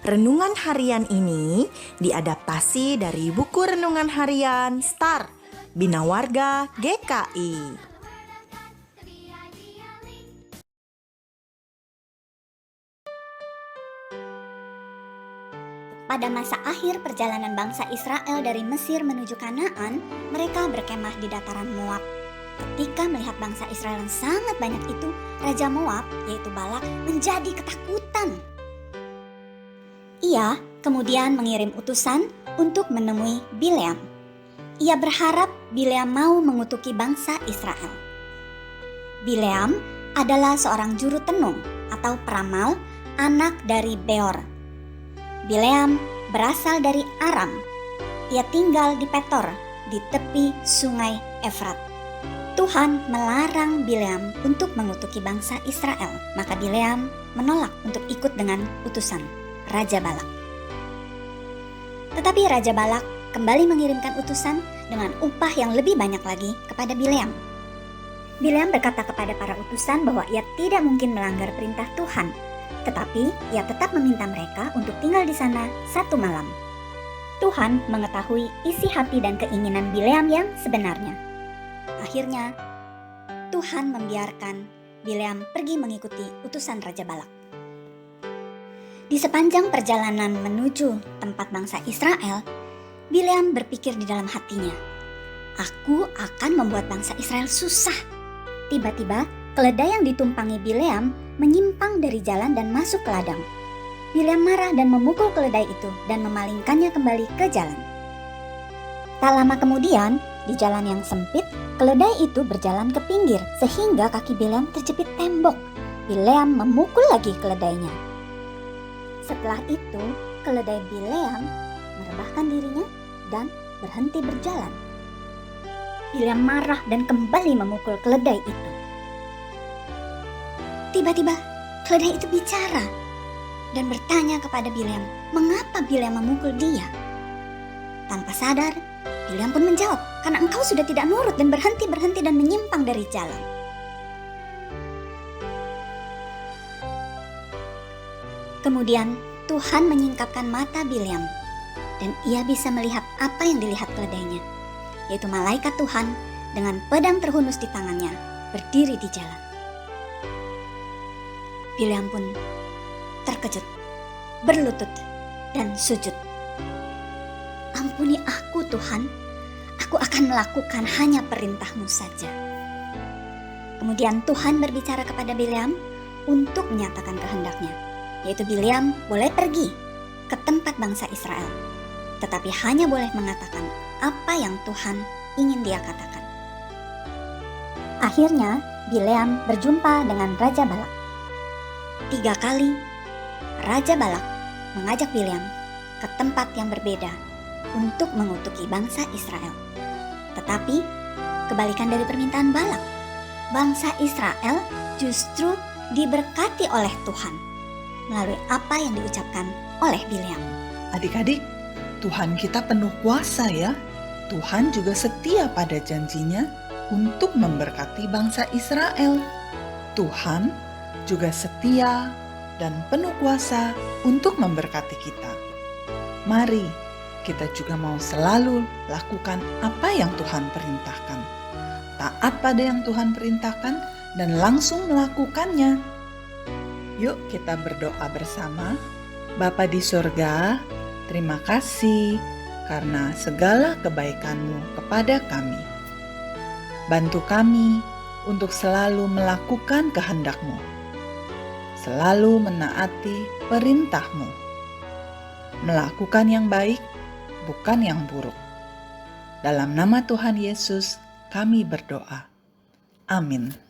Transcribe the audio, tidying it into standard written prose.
Renungan harian ini diadaptasi dari buku renungan harian Star Bina Warga GKI. Pada masa akhir perjalanan bangsa Israel dari Mesir menuju Kanaan, mereka berkemah di dataran Moab. Ketika melihat bangsa Israel yang sangat banyak itu, Raja Moab, yaitu Balak, menjadi ketakutan. Ia kemudian mengirim utusan untuk menemui Bileam. Ia berharap Bileam mau mengutuki bangsa Israel. Bileam adalah seorang juru tenung atau peramal, anak dari Beor. Bileam berasal dari Aram. Ia tinggal di Petor, di tepi sungai Efrat. Tuhan melarang Bileam untuk mengutuki bangsa Israel, maka Bileam menolak untuk ikut dengan utusan Raja Balak. Tetapi Raja Balak kembali mengirimkan utusan dengan upah yang lebih banyak lagi kepada Bileam. Bileam berkata kepada para utusan bahwa ia tidak mungkin melanggar perintah Tuhan, tetapi ia tetap meminta mereka untuk tinggal di sana 1 malam. Tuhan mengetahui isi hati dan keinginan Bileam yang sebenarnya. Akhirnya, Tuhan membiarkan Bileam pergi mengikuti utusan Raja Balak. Di sepanjang perjalanan menuju tempat bangsa Israel, Bileam berpikir di dalam hatinya, "Aku akan membuat bangsa Israel susah." Tiba-tiba, keledai yang ditumpangi Bileam menyimpang dari jalan dan masuk ke ladang. Bileam marah dan memukul keledai itu dan memalingkannya kembali ke jalan. Tak lama kemudian, di jalan yang sempit, keledai itu berjalan ke pinggir sehingga kaki Bileam terjepit tembok. Bileam memukul lagi keledainya. Setelah itu, keledai Bileam merebahkan dirinya dan berhenti berjalan. Bileam marah dan kembali memukul keledai itu. Tiba-tiba, keledai itu bicara dan bertanya kepada Bileam, mengapa Bileam memukul dia? Tanpa sadar, Bileam pun menjawab, karena engkau sudah tidak nurut dan berhenti dan menyimpang dari jalan. Kemudian Tuhan menyingkapkan mata Bileam dan ia bisa melihat apa yang dilihat keledainya, yaitu malaikat Tuhan dengan pedang terhunus di tangannya berdiri di jalan. Bileam pun terkejut, berlutut dan sujud. "Ampuni aku Tuhan, aku akan melakukan hanya perintah-Mu saja." Kemudian Tuhan berbicara kepada Bileam untuk menyatakan kehendaknya, yaitu Bileam boleh pergi ke tempat bangsa Israel, tetapi hanya boleh mengatakan apa yang Tuhan ingin dia katakan. Akhirnya Bileam berjumpa dengan Raja Balak. 3 kali Raja Balak mengajak Bileam ke tempat yang berbeda untuk mengutuki bangsa Israel. Tetapi kebalikan dari permintaan Balak, bangsa Israel justru diberkati oleh Tuhan melalui apa yang diucapkan oleh Bileam. Adik-adik, Tuhan kita penuh kuasa ya. Tuhan juga setia pada janjinya untuk memberkati bangsa Israel. Tuhan juga setia dan penuh kuasa untuk memberkati kita. Mari kita juga mau selalu lakukan apa yang Tuhan perintahkan. Taat pada yang Tuhan perintahkan dan langsung melakukannya. Yuk kita berdoa bersama. Bapa di surga, terima kasih karena segala kebaikan-Mu kepada kami. Bantu kami untuk selalu melakukan kehendak-Mu, selalu menaati perintah-Mu, melakukan yang baik, bukan yang buruk. Dalam nama Tuhan Yesus, kami berdoa. Amin.